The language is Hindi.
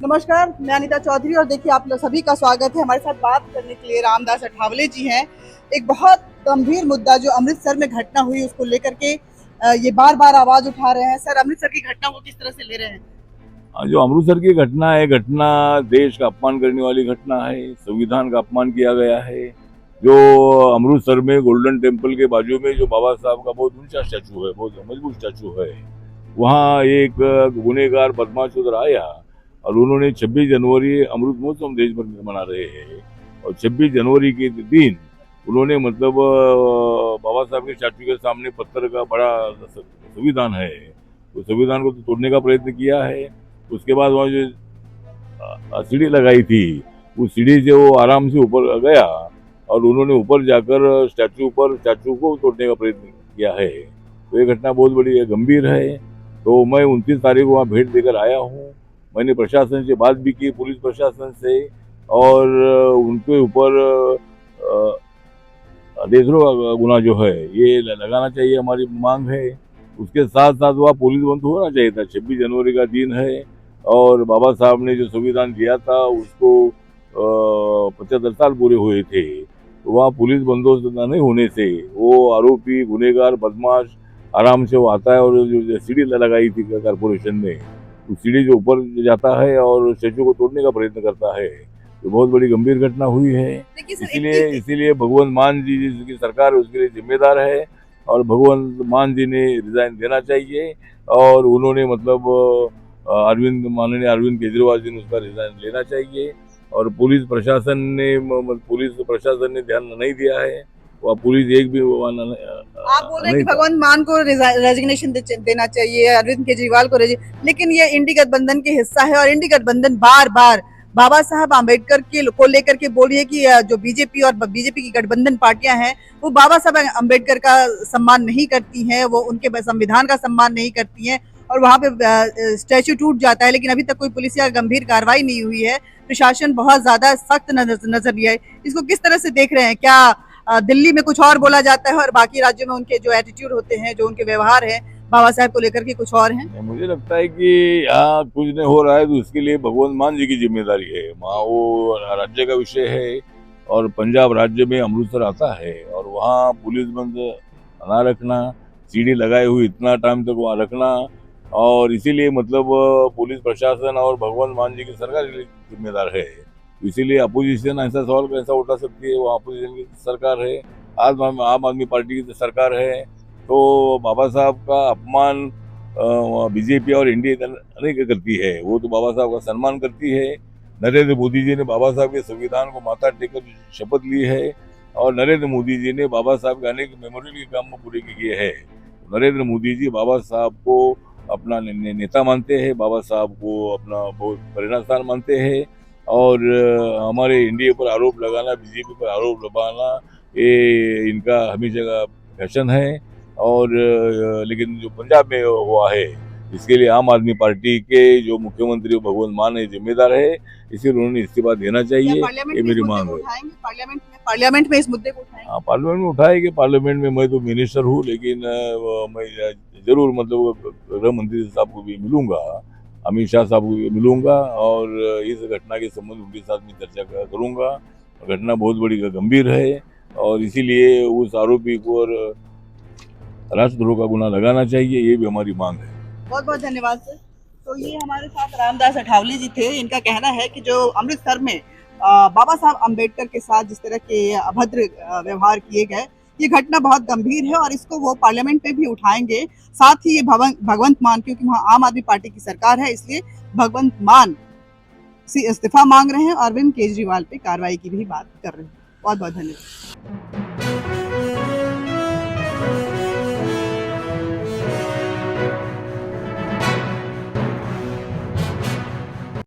नमस्कार, मैं अनीता चौधरी और देखिए आप लोग सभी का स्वागत है। हमारे साथ बात करने के लिए रामदास अठावले जी हैं। एक बहुत गंभीर मुद्दा जो अमृतसर में घटना हुई उसको लेकर के ये बार बार आवाज उठा रहे हैं। सर, अमृतसर की घटना को किस तरह से ले रहे हैं? जो अमृतसर की घटना है, घटना देश का अपमान करने वाली घटना है। संविधान का अपमान किया गया है। जो अमृतसर में गोल्डन टेम्पल के बाजू में जो बाबा साहब का बहुत ऊंचा स्टैचू है, बहुत मजबूत स्टैचू है, वहाँ एक गुनहगार बदमाश उधर आया और उन्होंने 26 जनवरी अमृत महोत्सव देश भर में मना रहे हैं और 26 जनवरी के दिन उन्होंने मतलब बाबा साहब के स्टैचू के सामने पत्थर का बड़ा संविधान है, तो संविधान को तो तोड़ने का प्रयत्न किया है। उसके बाद वहाँ जो सीढ़ी लगाई थी, उस सीढ़ी से वो आराम से ऊपर गया और उन्होंने ऊपर जाकर स्टैचू को तोड़ने का प्रयत्न किया है। तो ये घटना बहुत बड़ी गंभीर है। तो मैं 29 तारीख को वहाँ भेंट देकर आया हूँ। मैंने प्रशासन से बात भी की, पुलिस प्रशासन से, और उनके ऊपर देशद्रोह का गुना जो है ये लगाना चाहिए, हमारी मांग है। उसके साथ साथ वह पुलिस बंद होना चाहिए था। 26 जनवरी का दिन है और बाबा साहब ने जो संविधान दिया था उसको 75 साल पूरे हुए थे, तो वहाँ पुलिस बंदोबस्त नहीं होने से वो आरोपी गुनहगार बदमाश आराम से वो आता है और जो सीढ़ी लगाई थी कारपोरेशन ने, उस सीढ़ी जो ऊपर जाता है और स्टैचू को तोड़ने का प्रयत्न करता है। तो बहुत बड़ी गंभीर घटना हुई है। इसीलिए भगवंत मान जी जिसकी सरकार है उसके लिए जिम्मेदार है और भगवंत मान जी ने रिजाइन देना चाहिए और उन्होंने मतलब माननीय अरविंद केजरीवाल जी ने उसका रिजाइन लेना चाहिए। और पुलिस प्रशासन ने ध्यान नहीं दिया है। वह पुलिस एक भी आप बोल रहे हैं कि भगवंत मान को रेजिग्नेशन देना चाहिए, अरविंद केजरीवाल को लेकिन ये इंडी गठबंधन के हिस्सा है और इंडी गठबंधन बार बार बाबा साहब आम्बेडकर को लेकर के बोल रही है कि जो बीजेपी और बीजेपी की गठबंधन पार्टियां हैं वो बाबा साहब आम्बेडकर का सम्मान नहीं करती हैं, वो उनके संविधान का सम्मान नहीं करती हैं और वहां पे स्टैचू टूट जाता है, लेकिन अभी तक कोई पुलिस या गंभीर कार्रवाई नहीं हुई है। प्रशासन बहुत ज्यादा सख्त नजर दिया है। इसको किस तरह से देख रहे हैं? क्या दिल्ली में कुछ और बोला जाता है और बाकी राज्यों में उनके जो एटीट्यूड होते हैं, जो उनके व्यवहार है बाबा साहब को लेकर के कुछ और हैं? मुझे लगता है कि यहाँ कुछ नहीं हो रहा है तो उसके लिए भगवंत मान जी की जिम्मेदारी है। वहाँ वो राज्य का विषय है और पंजाब राज्य में अमृतसर आता है और वहाँ पुलिस बंद ना रखना, सीढ़ी लगाए हुई इतना टाइम तक वहाँ रखना, और इसीलिए मतलब पुलिस प्रशासन और भगवंत मान जी की सरकार जिम्मेदार है। इसीलिए अपोजिशन ऐसा सवाल कैसा उठा सकती है? वो अपोजिशन की सरकार है, आम आदमी पार्टी की सरकार है। तो बाबा साहब का अपमान बीजेपी और इंडिया नहीं करती है, वो तो बाबा साहब का सम्मान करती है। नरेंद्र मोदी जी ने बाबा साहब के संविधान को माथा टेककर शपथ ली है और नरेंद्र मोदी जी ने बाबा साहब के अनेक मेमोरियल के काम पूरे किए हैं। नरेंद्र मोदी जी बाबा साहब को अपना नेता मानते हैं, बाबा साहब को अपना बहुत प्रेरणा स्थान मानते हैं और हमारे इंडिया पर आरोप लगाना, बीजेपी पर आरोप लगाना, ये इनका हमेशा का फैशन है। और लेकिन जो पंजाब में हुआ है इसके लिए आम आदमी पार्टी के जो मुख्यमंत्री भगवंत मान है जिम्मेदार है, इसलिए उन्होंने इस्तीफा देना चाहिए। ये मेरी मांग है। पार्लियामेंट में इस मुद्दे को उठाएंगे? हाँ, पार्लियामेंट में उठाएंगे। पार्लियामेंट में मैं तो मिनिस्टर हूँ, लेकिन मैं जरूर मतलब गृह मंत्री साहब को भी मिलूंगा, अमित शाह साहब को भी मिलूंगा और इस घटना के संबंध उनके साथ में चर्चा करूंगा। घटना बहुत बड़ी गंभीर है और इसीलिए उस आरोपी को और राष्ट्रद्रोह का गुना लगाना चाहिए, ये भी हमारी मांग है। बहुत बहुत धन्यवाद सर। तो ये हमारे साथ रामदास अठावले जी थे। इनका कहना है कि जो अमृतसर में बाबा साहब अम्बेडकर के साथ जिस तरह के अभद्र व्यवहार किए गए, ये घटना बहुत गंभीर है और इसको वो पार्लियामेंट में भी उठाएंगे। साथ ही ये भगवंत मान, क्योंकि वहाँ आम आदमी पार्टी की सरकार है, इसलिए भगवंत मान से इस्तीफा मांग रहे हैं। अरविंद केजरीवाल पे कार्रवाई की भी बात कर रहे हैं। बहुत बहुत धन्यवाद।